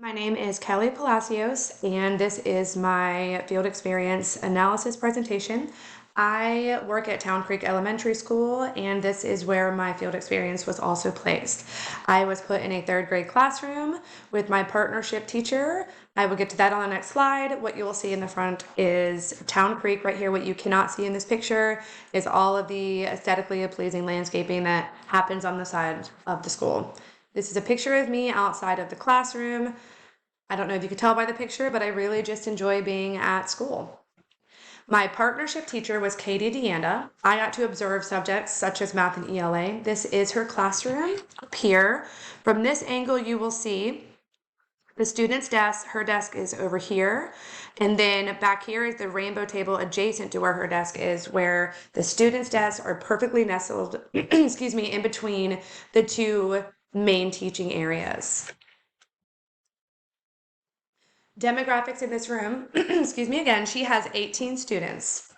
My name is Kelly Palacios, and this is my field experience analysis presentation. I work at Town Creek Elementary School, and this is where my field experience was also placed. I was put in a third grade classroom with my partnership teacher. I will get to that on the next slide. What you will see in the front is Town Creek right here. What you cannot see in this picture is all of the aesthetically pleasing landscaping that happens on the side of the school. This is a picture of me outside of the classroom. I don't know if you could tell by the picture, but I really just enjoy being at school. My partnership teacher was Katie Deanda. I got to observe subjects such as math and ELA. This is her classroom up here. From this angle, you will see the student's desk. Her desk is over here. And then back here is the rainbow table adjacent to where her desk is, where the student's desks are perfectly nestled, excuse me, in between the two main teaching areas. Demographics in this room, excuse me again, she has 18 students.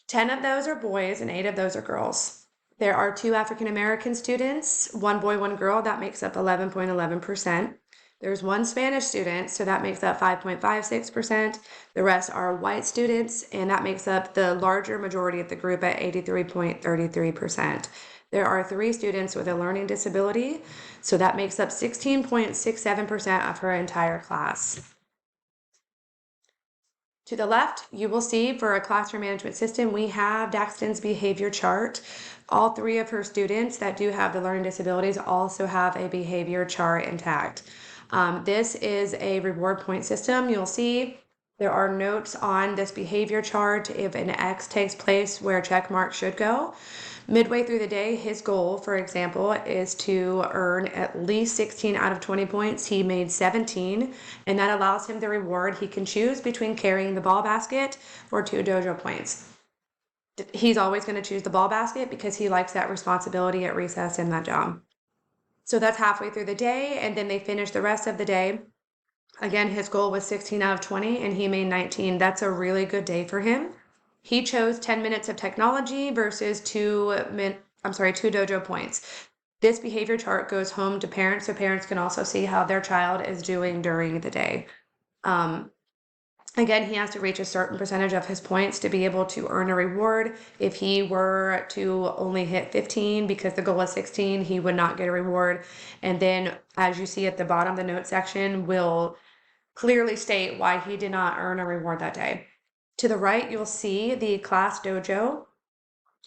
10 of those are boys and 8 of those are girls. There are 2 African American students, 1 boy, 1 girl, that makes up 11.11%. There's 1 Spanish student, so that makes up 5.56%. The rest are white students, and that makes up the larger majority of the group at 83.33%. There are 3 students with a learning disability, so that makes up 16.67% of her entire class. To the left, you will see for a classroom management system, we have Daxton's behavior chart. All 3 of her students that do have the learning disabilities also have a behavior chart intact. This is a reward point system. You'll see there are notes on this behavior chart if an X takes place where a check mark should go. Midway through the day, his goal, for example, is to earn at least 16 out of 20 points. He made 17, and that allows him the reward. He can choose between carrying the ball basket or 2 dojo points. He's always going to choose the ball basket because he likes that responsibility at recess in that job. So that's halfway through the day, and then they finish the rest of the day. Again, his goal was 16 out of 20, and he made 19. That's a really good day for him. He chose 10 minutes of technology versus 2 dojo points. This behavior chart goes home to parents so parents can also see how their child is doing during the day. Again, he has to reach a certain percentage of his points to be able to earn a reward. If he were to only hit 15 because the goal is 16, he would not get a reward. And then, as you see at the bottom, the note section will clearly state why he did not earn a reward that day. To the right, you'll see the class dojo.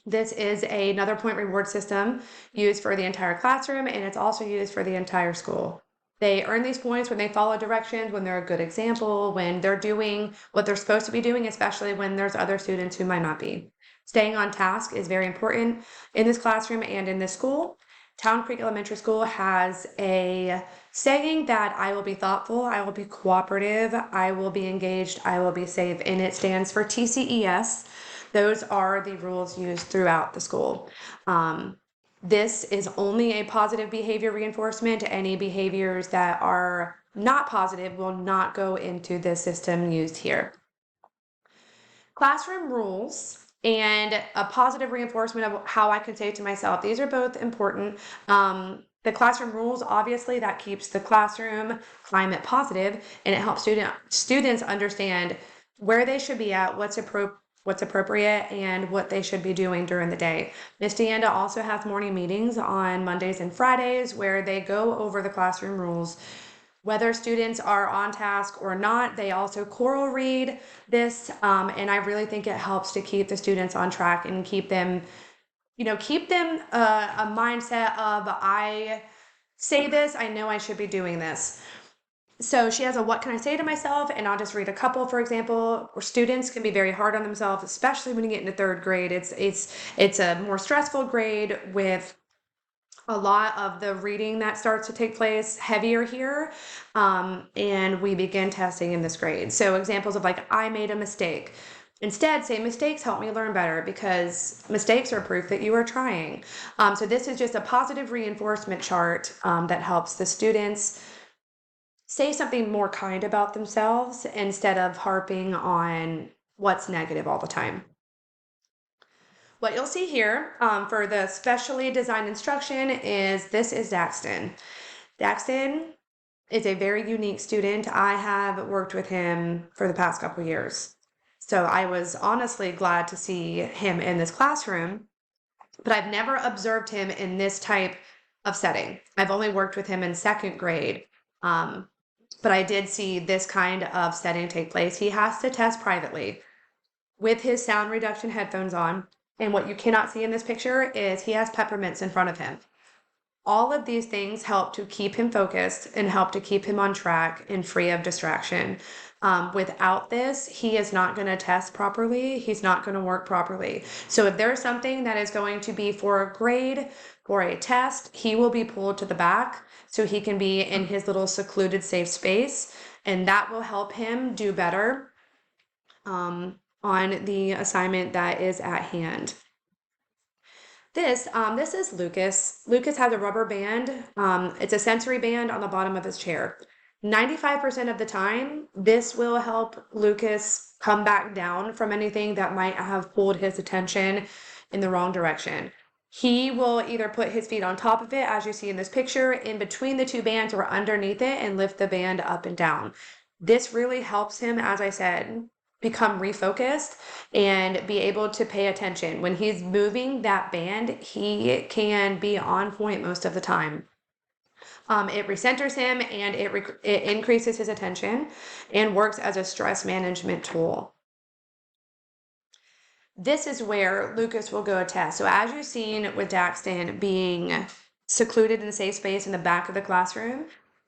This is another point reward system used for the entire classroom, and it's also used for the entire school. They earn these points when they follow directions, when they're a good example, when they're doing what they're supposed to be doing, especially when there's other students who might not be. Staying on task is very important in this classroom and in this school. Town Creek Elementary School has a saying that I will be thoughtful, I will be cooperative, I will be engaged, I will be safe, and it stands for TCES. Those are the rules used throughout the school. This is only a positive behavior reinforcement. Any behaviors that are not positive will not go into the system used here. Classroom rules and a positive reinforcement of how I can say to myself, these are both important. The classroom rules, obviously, that keeps the classroom climate positive, and it helps students understand where they should be at, what's appropriate, and what they should be doing during the day. Ms. Deanda also has morning meetings on Mondays and Fridays where they go over the classroom rules. Whether students are on task or not, they also choral read this, and I really think it helps to keep the students on track and keep them a mindset of, I say this, I know I should be doing this. So she has a what can I say to myself, and I'll just read a couple. For example, where students can be very hard on themselves, especially when you get into 3rd grade. It's a more stressful grade with a lot of the reading that starts to take place heavier here, and we begin testing in this grade. So examples of like, I made a mistake. Instead, say mistakes help me learn better because mistakes are proof that you are trying. So this is just a positive reinforcement chart that helps the students say something more kind about themselves instead of harping on what's negative all the time. What you'll see here for the specially designed instruction is this is Daxton. Daxton is a very unique student. I have worked with him for the past couple years. So I was honestly glad to see him in this classroom, but I've never observed him in this type of setting. I've only worked with him in second grade. But I did see this kind of setting take place. He has to test privately with his sound reduction headphones on. And what you cannot see in this picture is he has peppermints in front of him. All of these things help to keep him focused and help to keep him on track and free of distraction. Without this, he is not going to test properly. He's not going to work properly. So if there's something that is going to be for a grade or a test, he will be pulled to the back so he can be in his little secluded, safe space. And that will help him do better on the assignment that is at hand. This is Lucas. Lucas has a rubber band. It's a sensory band on the bottom of his chair. 95% of the time, this will help Lucas come back down from anything that might have pulled his attention in the wrong direction. He will either put his feet on top of it, as you see in this picture, in between the two bands or underneath it, and lift the band up and down. This really helps him, as I said, become refocused and be able to pay attention. When he's moving that band, he can be on point most of the time. It recenters him and it increases his attention and works as a stress management tool. This is where Lucas will go test. So as you've seen with Daxton being secluded in a safe space in the back of the classroom,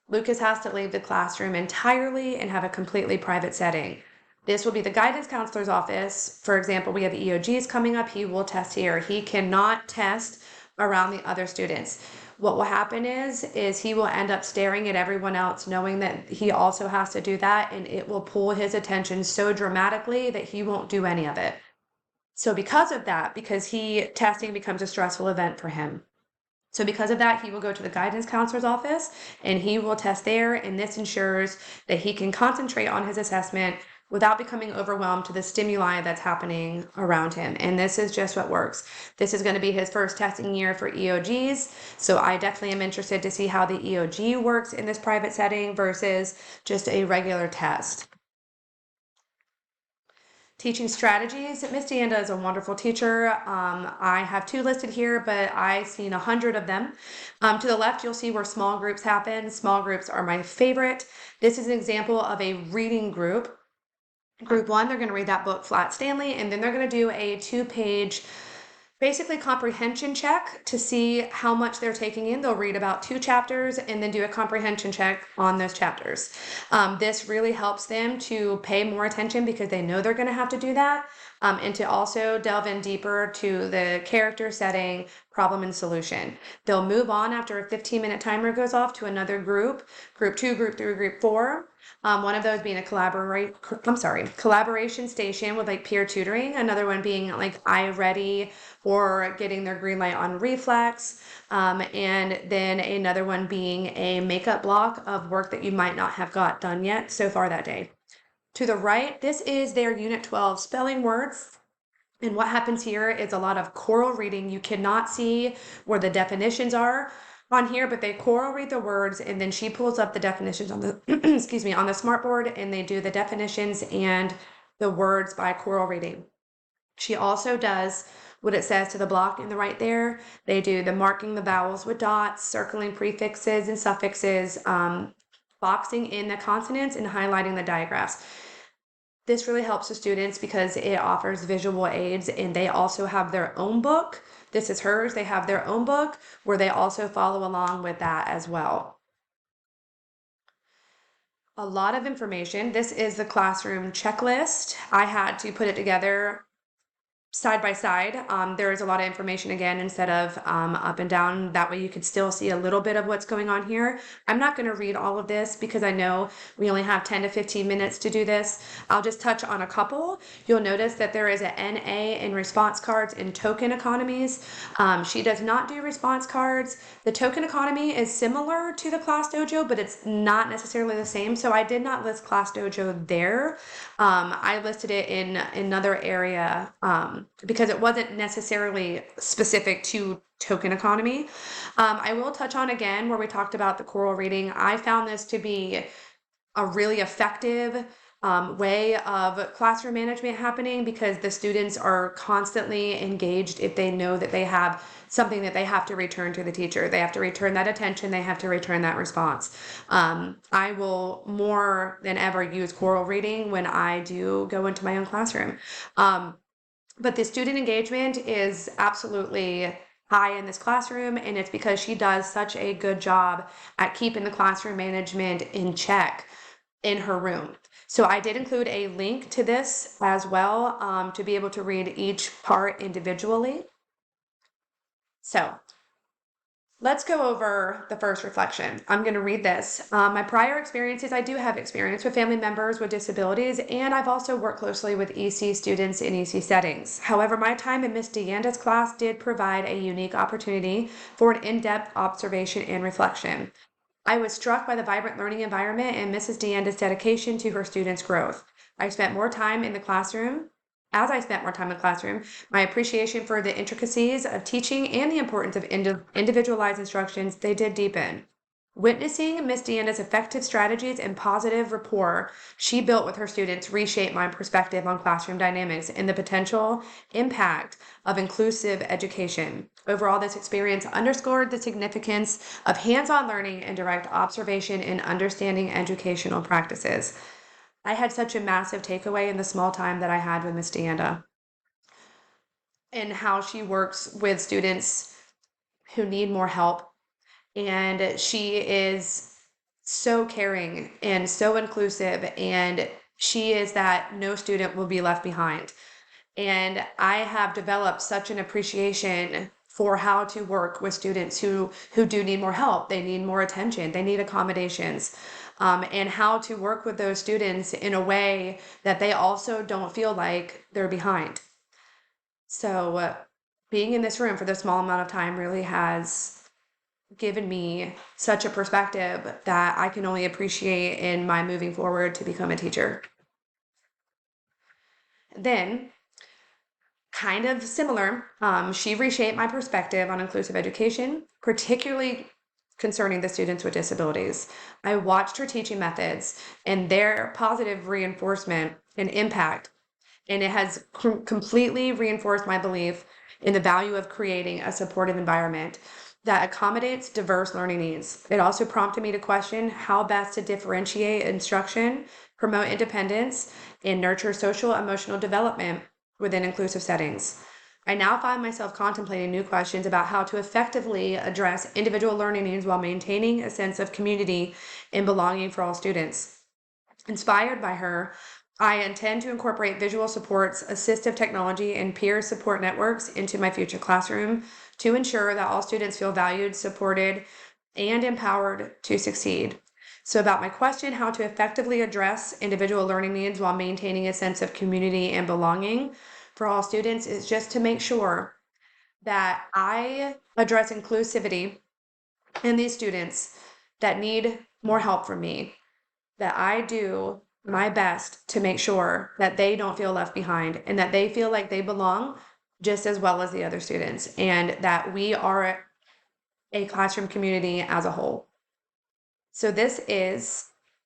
Lucas has to leave the classroom entirely and have a completely private setting. This will be the guidance counselor's office. For example, we have EOGs coming up. He will test here. He cannot test around the other students. What will happen is he will end up staring at everyone else, knowing that he also has to do that, and it will pull his attention so dramatically that he won't do any of it. So because of that, because testing becomes a stressful event for him. So because of that, he will go to the guidance counselor's office and he will test there, and this ensures that he can concentrate on his assessment without becoming overwhelmed to the stimuli that's happening around him. And this is just what works. This is going to be his first testing year for EOGs, so I definitely am interested to see how the EOG works in this private setting versus just a regular test. Teaching strategies. Miss Deanda is a wonderful teacher. I have 2 listed here, but I've seen 100 of them. To the left, you'll see where small groups happen. Small groups are my favorite. This is an example of a reading group. Group 1, they're going to read that book, Flat Stanley, and then they're going to do a 2-page basically comprehension check to see how much they're taking in. They'll read about 2 chapters and then do a comprehension check on those chapters. This really helps them to pay more attention because they know they're going to have to do that, and to also delve in deeper to the character, setting, problem, and solution. They'll move on after a 15-minute timer goes off to another group, group 2, group 3, group 4. One of those being a collaboration station with like peer tutoring. Another one being like iReady or getting their green light on reflex. And then another one being a makeup block of work that you might not have got done yet so far that day. To the right, this is their Unit 12 spelling words. And what happens here is a lot of choral reading. You cannot see where the definitions are on here, but they choral read the words, and then she pulls up the definitions on the excuse me, on the smartboard, and they do the definitions and the words by choral reading. She also does what it says to the block in the right there. They do the marking the vowels with dots, circling prefixes and suffixes, boxing in the consonants, and highlighting the digraphs. This really helps the students because it offers visual aids, and they also have their own book. This is hers. They have their own book where they also follow along with that as well. A lot of information. This is the classroom checklist. I had to put it together side by side. There is a lot of information again instead of up and down. That way you could still see a little bit of what's going on here. I'm not going to read all of this because I know we only have 10 to 15 minutes to do this. I'll just touch on a couple. You'll notice that there is an NA in response cards and token economies. She does not do response cards. The token economy is similar to the Class Dojo, but it's not necessarily the same. So I did not list Class Dojo there. I listed it in another area because it wasn't necessarily specific to token economy. I will touch on again where we talked about the choral reading. I found this to be a really effective way of classroom management happening because the students are constantly engaged if they know that they have something that they have to return to the teacher. They have to return that attention, they have to return that response. I will more than ever use choral reading when I do go into my own classroom. But the student engagement is absolutely high in this classroom, and it's because she does such a good job at keeping the classroom management in check in her room. So I did include a link to this as well to be able to read each part individually. So let's go over the first reflection. I'm going to read this. My prior experiences, I do have experience with family members with disabilities, and I've also worked closely with EC students in EC settings. However, my time in Miss DeAnda's class did provide a unique opportunity for an in-depth observation and reflection. I was struck by the vibrant learning environment and Mrs. DeAnda's dedication to her students' growth. As I spent more time in the classroom, my appreciation for the intricacies of teaching and the importance of individualized instructions, they did deepen. Witnessing Miss DeAnda's effective strategies and positive rapport she built with her students reshaped my perspective on classroom dynamics and the potential impact of inclusive education. Overall, this experience underscored the significance of hands-on learning and direct observation in understanding educational practices. I had such a massive takeaway in the small time that I had with Miss DeAnda and how she works with students who need more help. And she is so caring and so inclusive, and she is that no student will be left behind. And I have developed such an appreciation for how to work with students who do need more help. They need more attention. They need accommodations. And how to work with those students in a way that they also don't feel like they're behind. So being in this room for this small amount of time really has given me such a perspective that I can only appreciate in my moving forward to become a teacher. Then, kind of similar, she reshaped my perspective on inclusive education, particularly concerning the students with disabilities. I watched her teaching methods and their positive reinforcement and impact, and it has completely reinforced my belief in the value of creating a supportive environment that accommodates diverse learning needs. It also prompted me to question how best to differentiate instruction, promote independence, and nurture social emotional development within inclusive settings. I now find myself contemplating new questions about how to effectively address individual learning needs while maintaining a sense of community and belonging for all students. Inspired by her, I intend to incorporate visual supports, assistive technology, and peer support networks into my future classroom to ensure that all students feel valued, supported, and empowered to succeed. So about my question, how to effectively address individual learning needs while maintaining a sense of community and belonging for all students is just to make sure that I address inclusivity in these students that need more help from me, that I do my best to make sure that they don't feel left behind and that they feel like they belong just as well as the other students, and that we are a classroom community as a whole. So this is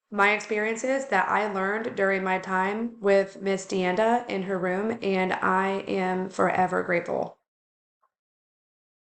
my experiences that I learned during my time with Miss DeAnda in her room, and I am forever grateful.